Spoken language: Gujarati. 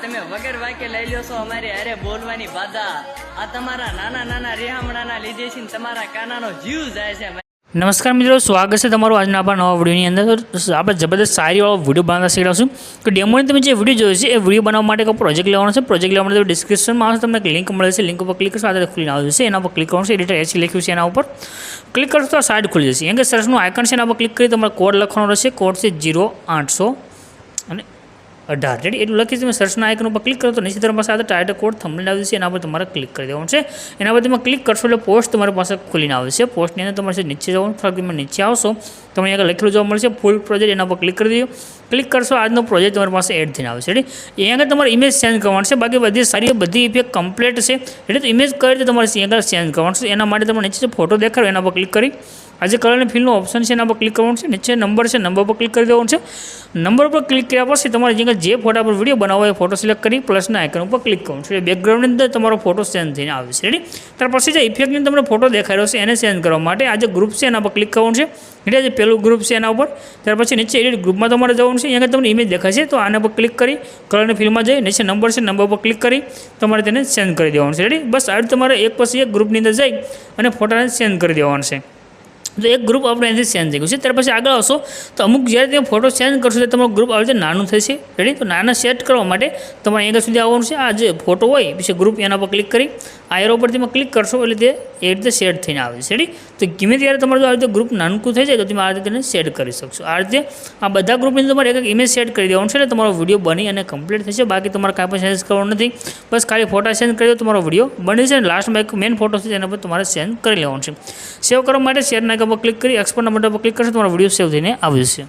તમે વગર વાક્ય લઈ લ્યો છો અમારી અરે બોલવાની બાધા આ તમારા નાના નાના રેહામણાના લીધે છે ને તમારા કાનાનો જીવ જાય છે। નમસ્કાર મિત્રો, સ્વાગત છે તમારું આજના આપણા નવા વિડીયોની અંદર। આપણે જબરદસ્ત સારીવાળો વિડીયો બનાવતા શીખડાવશું કે ડેમોની તમે જે વિડીયો જોયો છે એ વિડીયો બનાવવા માટે એક પ્રોજેક્ટ લેવાનો છે। પ્રોજેક્ટ લેવા માટે ડિસ્ક્રિપ્શનમાં આવશે, તમને એક લિંક મળે છે, લિંક ઉપર ક્લિક કરશો આ ખુલીને આવે છે, એના પર ક્લિક કરવાનું છે, એડિટર એસી લખ્યું છે એના ઉપર ક્લિક કરશો તો આ સાઇડ ખુલી જશે। એમ કે સર્ચનું આઇકન છે એના પર ક્લિક કરી તમારે કોડ લખવાનો રહેશે, કોડ છે 0800 અને 18 રેડી એટલું લખી તમે સર્ચના આઇકન ઉપર ક્લિક કરો તો નીચે તમારી પાસે આ ટાઇટલ કોડ થંબનેલ આવી જશે, એના પર તમારે ક્લિક કરી દેવાનું છે। એના પર તમે ક્લિક કરશો એટલે પોસ્ટ તમારી પાસે ખુલીને આવે છે। પોસ્ટની અંદર તમારે નીચે જવાનું, થોડાક તમે નીચે આવશો તમને આગળ લખેલું જોવા મળશે ફૂલ પ્રોજેક્ટ, એના પર ક્લિક કરી દો। ક્લિક કરશો આજનો પ્રોજેક્ટ તમારી પાસે એડ થઈને આવે છે રેડી। એ આગળ તમારે ઇમેજ ચેન્જ કરવાનું છે, બાકી બધી સારી બધી ઇફેક્ટ કમ્પ્લીટ છે એટલે તો ઇમેજ કઈ રીતે તમારે આગળ ચેન્જ કરવાનું છે એના માટે તમારે નીચે ફોટો દેખાડો એના પર ક્લિક કરી આજે કલર અને ફિલનો ઓપ્શન છે એના પર ક્લિક કરવાનું છે, નીચે નંબર છે નંબર પર ક્લિક કરી દેવાનું છે। નંબર પર ક્લિક કર્યા પછી તમારે જે ફોટા પર વિડીયો બનાવો એ ફોટો સિલેક્ટ કરી પ્લસના આઇકન ઉપર ક્લિક કરવાનું છે, બેકગ્રાઉન્ડની અંદર તમારો ફોટો ચેન્જ થઈને આવે છે રેડી। ત્યાર પછી જે ઇફેક્ટની તમને ફોટો દેખાડ્યો છે એને ચેન્જ કરવા માટે આ જે ગ્રુપ છે એના પર ક્લિક કરવાનું છે, એટલે જે પહેલું ગ્રુપ છે એના ઉપર ત્યાર પછી નીચે એડિટ ગ્રુપમાં તમારે જવાનું છે, અહીંયા તમને ઇમેજ દેખાય છે તો આના પર ક્લિક કરી કલર અને ફિલમાં જઈ નીચે નંબર છે નંબર પર ક્લિક કરી તમારે તેને ચેન્જ કરી દેવાનું છે રેડી। બસ આ તમારે એક પછી એક ગ્રુપની અંદર જઈ અને ફોટાને ચેન્જ કરી દેવાનું છે। તો એક ગ્રુપ આપણે અહીંથી ચેન્જ થઈ ગયું છે। ત્યાર પછી આગળ આવશો તો અમુક જ્યારે તમે ફોટો ચેન્જ કરશો ત્યારે તમારું ગ્રુપ આવી રીતે નાનું થશે રેડી। તો નાના સેટ કરવા માટે તમારે અહીંયા સુધી આવવાનું છે, આ જે ફોટો હોય પછી ગ્રુપ એના પર ક્લિક કરી આ એરો પર તમે ક્લિક કરશો એટલે તે એ રીતે સેટ થઈને આવે છે રેડી। તો ગમે ત્યારે તમારું આ રીતે ગ્રુપ નાનું થઈ જાય તો તમે આ રીતે તેને સેટ કરી શકશો। આ રીતે આ બધા ગ્રુપની તમારે એક ઇમેજ સેટ કરી દેવાનું છે એટલે તમારો વિડીયો બની અને કમ્પ્લીટ થશે, બાકી તમારે કાંઈ પણ ચેન્જ કરવાનું નથી, બસ ખાલી ફોટા ચેન્જ કરી દો તમારો વિડીયો બની છે। લાસ્ટમાં એક મેઇન ફોટો છે એના પર તમારે ચેન્જ કરી લેવાનું છે। સેવ કરવા માટે શેરના પર ક્લિક કરી એક્સપોર્ટના બટન પર ક્લિક કરશો તમારો વિડીયો સેવ થઈને આવી જશે।